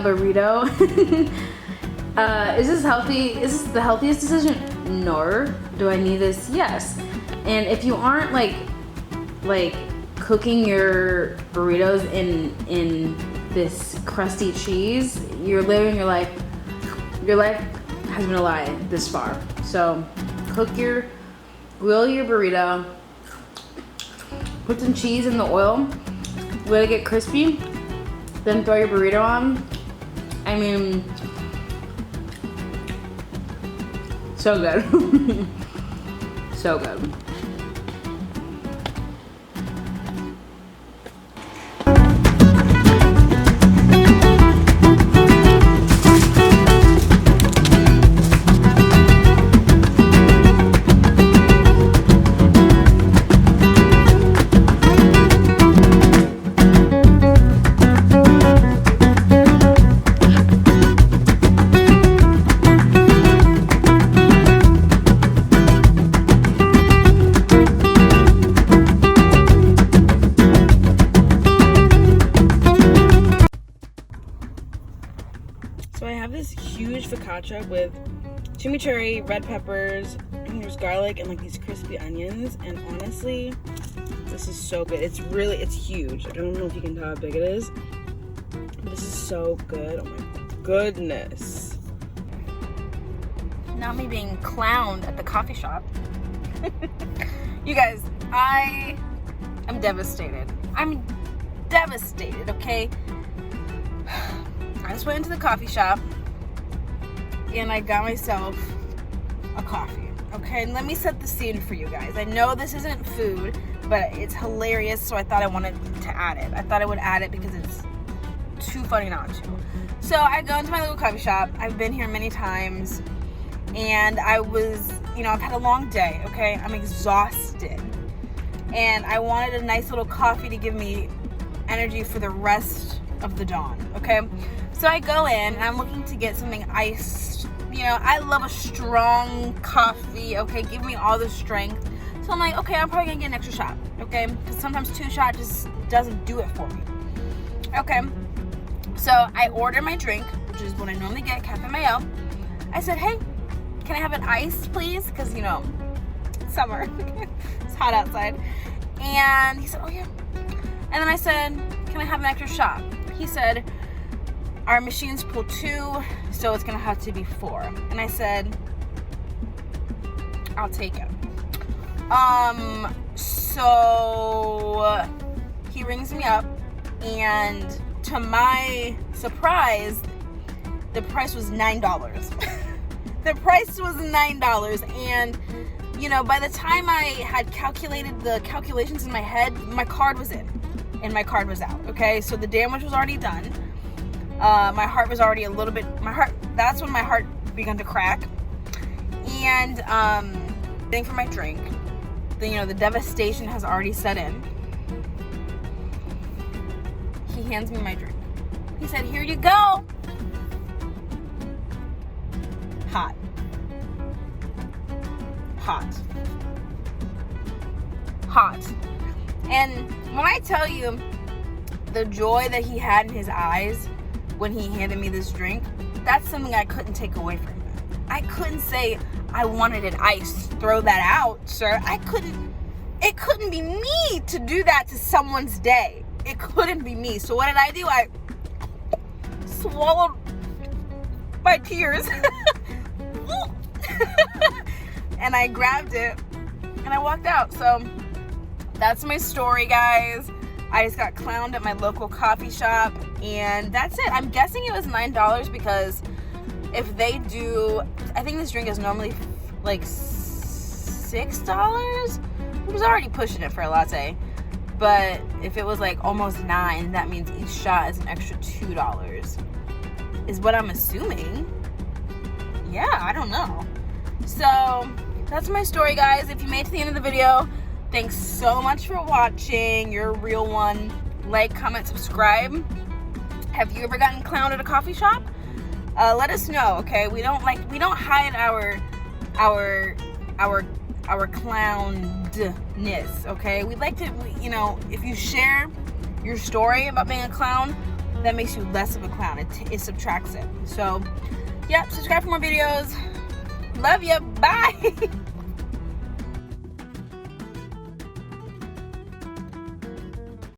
burrito. Is this healthy? Is this the healthiest decision? No. Do I need this? Yes. And if you aren't like cooking your burritos in this crusty cheese, you're living your life. Your life has been a lie this far. So grill your burrito, put some cheese in the oil, let it get crispy, then throw your burrito on. I mean, so good. So good. So I have this huge focaccia with chimichurri, red peppers, and there's garlic and like these crispy onions. And honestly, this is so good. It's huge. I don't know if you can tell how big it is. This is so good. Oh my goodness. Not me being clowned at the coffee shop. You guys, I am devastated. I'm devastated, okay? I just went into the coffee shop and I got myself a coffee, okay? And let me set the scene for you guys. I know this isn't food, but it's hilarious, so I thought I wanted to add it. I thought I would add it because it's too funny not to. So I go into my little coffee shop. I've been here many times, and I was, I've had a long day, okay? I'm exhausted, and I wanted a nice little coffee to give me energy for the rest of the dawn, okay? So I go in and I'm looking to get something iced. I love a strong coffee, okay? Give me all the strength. So I'm like, okay, I'm probably gonna get an extra shot, okay? Because sometimes 2 shots just doesn't do it for me. Okay, so I order my drink, which is what I normally get, cafe mayo. I said, hey, can I have an iced, please? Because, it's summer. It's hot outside. And he said, oh yeah. And then I said, can I have an extra shot? He said, our machines pull 2, so it's gonna have to be 4. And I said, I'll take it. So he rings me up, and to my surprise, the price was $9. The price was $9, and by the time I had calculated the calculations in my head, my card was in and my card was out, okay? So the damage was already done. My heart was already that's when my heart began to crack. And waiting for my drink, the devastation has already set in. He hands me my drink. He said, here you go. Hot. And when I tell you the joy that he had in his eyes when he handed me this drink, that's something I couldn't take away from him. I couldn't say I wanted it iced, throw that out, sir. It couldn't be me to do that to someone's day. It couldn't be me. So what did I do? I swallowed my tears and I grabbed it and I walked out. So that's my story, guys. I just got clowned at my local coffee shop, and that's it. I'm guessing it was $9 because if they do, I think this drink is normally like $6. It was already pushing it for a latte. But if it was like almost $9, that means each shot is an extra $2, is what I'm assuming. Yeah, I don't know. So that's my story, guys. If you made it to the end of the video, thanks so much for watching. You're a real one. Like, comment, subscribe. Have you ever gotten clowned at a coffee shop? Let us know, okay? We don't hide our clownness, okay? We'd like to, if you share your story about being a clown, that makes you less of a clown. It subtracts it. So, yeah, subscribe for more videos. Love you. Bye.